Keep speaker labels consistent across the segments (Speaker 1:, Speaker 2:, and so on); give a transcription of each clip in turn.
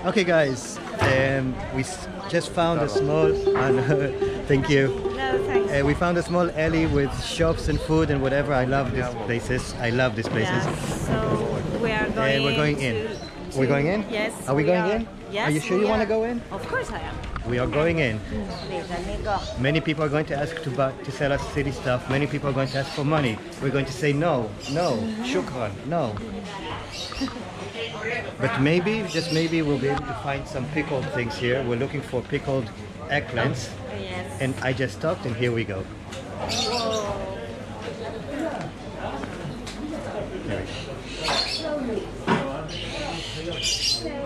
Speaker 1: Okay, guys, we just found a small. Thank you.
Speaker 2: No, thanks.
Speaker 1: We found a small alley with shops and food and whatever. I love these places. I love these places.
Speaker 2: Yes, so we are going.
Speaker 1: And we're going in. We're going in?
Speaker 2: Yes.
Speaker 1: Are we going in?
Speaker 2: Yes.
Speaker 1: Are you sure you want to go in?
Speaker 2: Of course I am.
Speaker 1: We are going in.
Speaker 2: Please, let me go.
Speaker 1: Many people are going to ask to sell us city stuff. Many people are going to ask for money. We're going to say no, no, shukran, no. But maybe, just maybe, we'll be able to find some pickled things here. We're looking for pickled eggplants.
Speaker 2: Yes.
Speaker 1: And I just stopped, and here we go.
Speaker 2: Whoa.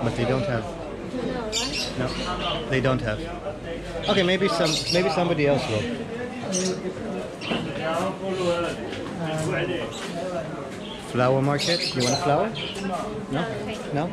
Speaker 1: But they don't have. No, they don't have. Okay, maybe somebody else will. Flower market? You want a flower? No? No?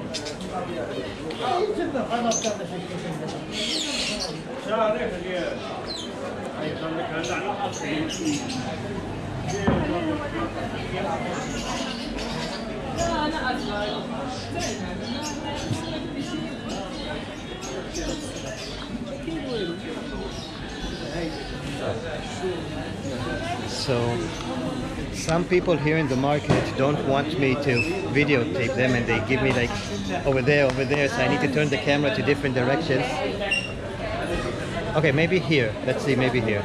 Speaker 1: So some people here in the market don't want me to videotape them, and they give me like over there, so I need to turn the camera to different directions. Okay, maybe here. Let's see, maybe here.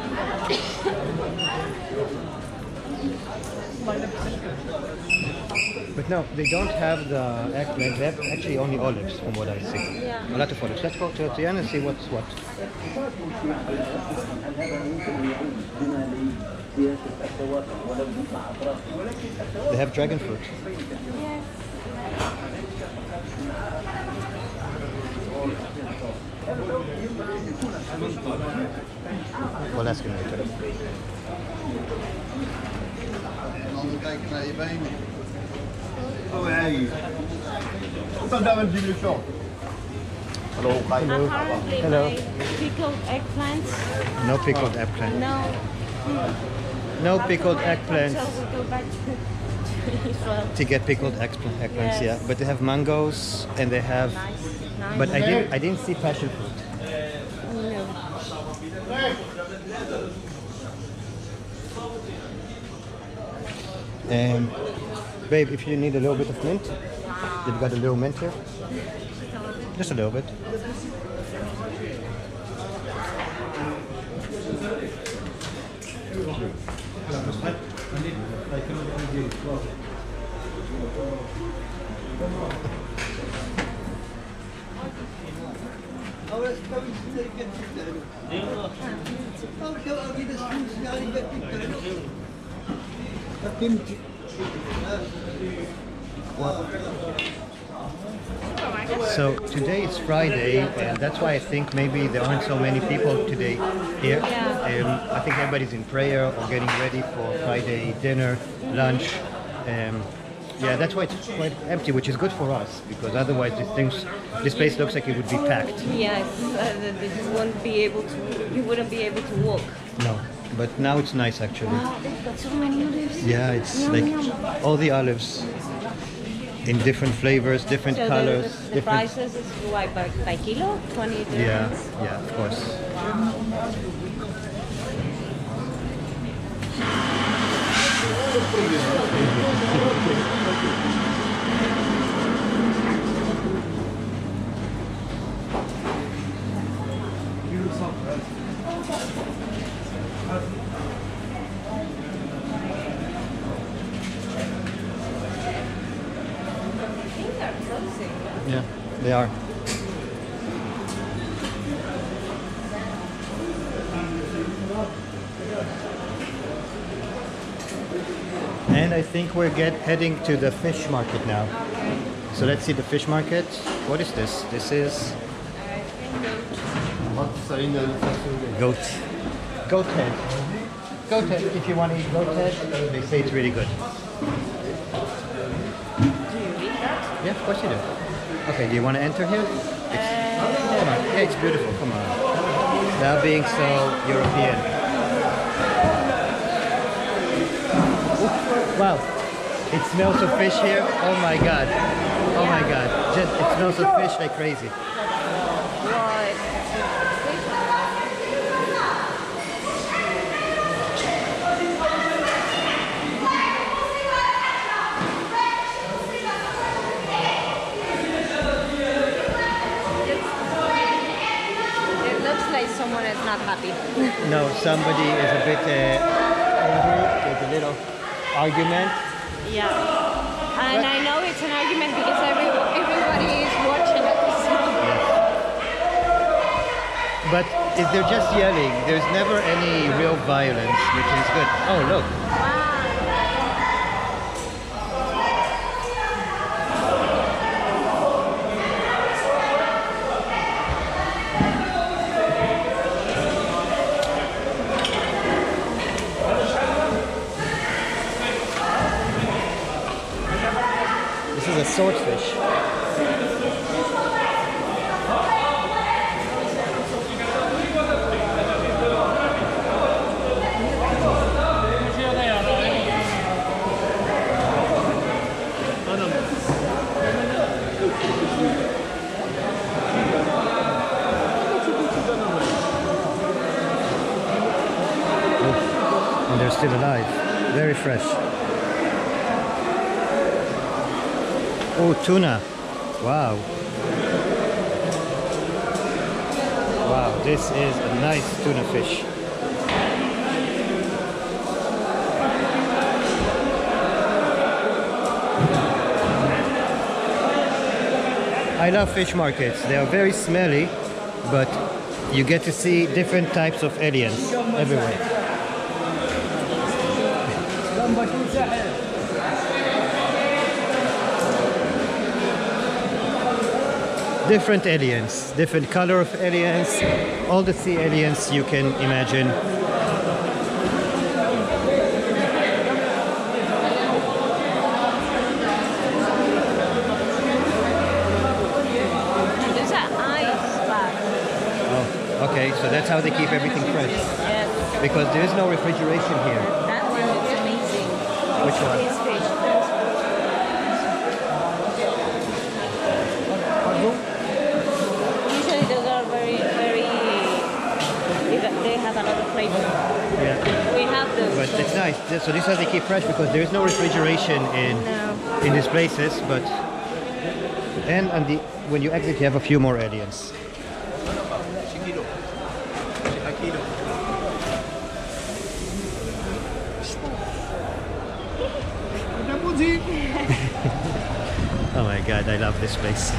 Speaker 1: But no, they don't have the eggplant. They have actually only olives, from what I see.
Speaker 2: Yeah.
Speaker 1: A lot of olives. Let's go to the end and see what's what. They have dragon fruit.
Speaker 2: Yes.
Speaker 1: We'll ask him later.
Speaker 3: How are you? Hello.
Speaker 2: Apparently,
Speaker 1: Hello.
Speaker 2: my pickled eggplants.
Speaker 1: No pickled eggplant.
Speaker 2: No.
Speaker 1: No pickled eggplants.
Speaker 2: So we go back to Israel.
Speaker 1: To get pickled eggplants,
Speaker 2: Yes.
Speaker 1: yeah. But they have mangoes and they have.
Speaker 2: Nice.
Speaker 1: But I didn't see passion fruit.
Speaker 2: No.
Speaker 1: Babe, if you need a little bit of mint, you've got a little mint here. Just a little bit. So today is Friday, and that's why I think maybe there aren't so many people today here.
Speaker 2: Yeah.
Speaker 1: I think everybody's in prayer or getting ready for Friday dinner, lunch. Yeah, that's why it's quite empty, which is good for us, because otherwise this place looks like it would be packed.
Speaker 2: Yes, you wouldn't be able to walk.
Speaker 1: No, but now it's nice actually.
Speaker 2: Wow, they've got so many olives.
Speaker 1: Yeah, it's
Speaker 2: Yum,
Speaker 1: like
Speaker 2: yum.
Speaker 1: all the olives in different flavors, different
Speaker 2: So
Speaker 1: colors.
Speaker 2: the
Speaker 1: different...
Speaker 2: prices is what, by kilo? 20 dirhams?
Speaker 1: Yeah, of course. Yeah, they are. And I think we're heading to the fish market now. So let's see the fish market. What is this? This is goat. Goat head. Goat head. If you want to eat goat head, they say it's really good. Yeah, of course you do. Okay, do you want to enter here? Come on. Yeah, it's beautiful. Come on. Now being so European. Wow. It smells of fish here. Oh my god. Oh my god. Just it smells of fish like crazy.
Speaker 2: What? It looks like someone is not happy.
Speaker 1: No, somebody is a bit angry. There's a little argument.
Speaker 2: Yeah. And I know it's an argument because everybody is watching it. So.
Speaker 1: But if they're just yelling, there's never any real violence, which is good. Oh, look. This is a swordfish. And they're still alive. Very fresh. Oh, tuna. Wow. Wow, this is a nice tuna fish. I love fish markets. They are very smelly, but you get to see different types of aliens everywhere. Different aliens, different color of aliens, all the sea aliens you can imagine.
Speaker 2: There's an ice bath.
Speaker 1: Oh, okay, so that's how they keep everything fresh.
Speaker 2: Yes.
Speaker 1: Because there is no refrigeration here.
Speaker 2: That one is amazing.
Speaker 1: Which one?
Speaker 2: This fish. Usually those are very, they have a lot of flavor.
Speaker 1: Yeah.
Speaker 2: We have those.
Speaker 1: But it's nice. So this is how they keep fresh because there is no refrigeration in these places. But and when you exit, you have a few more aliens. Oh my god, I love this place.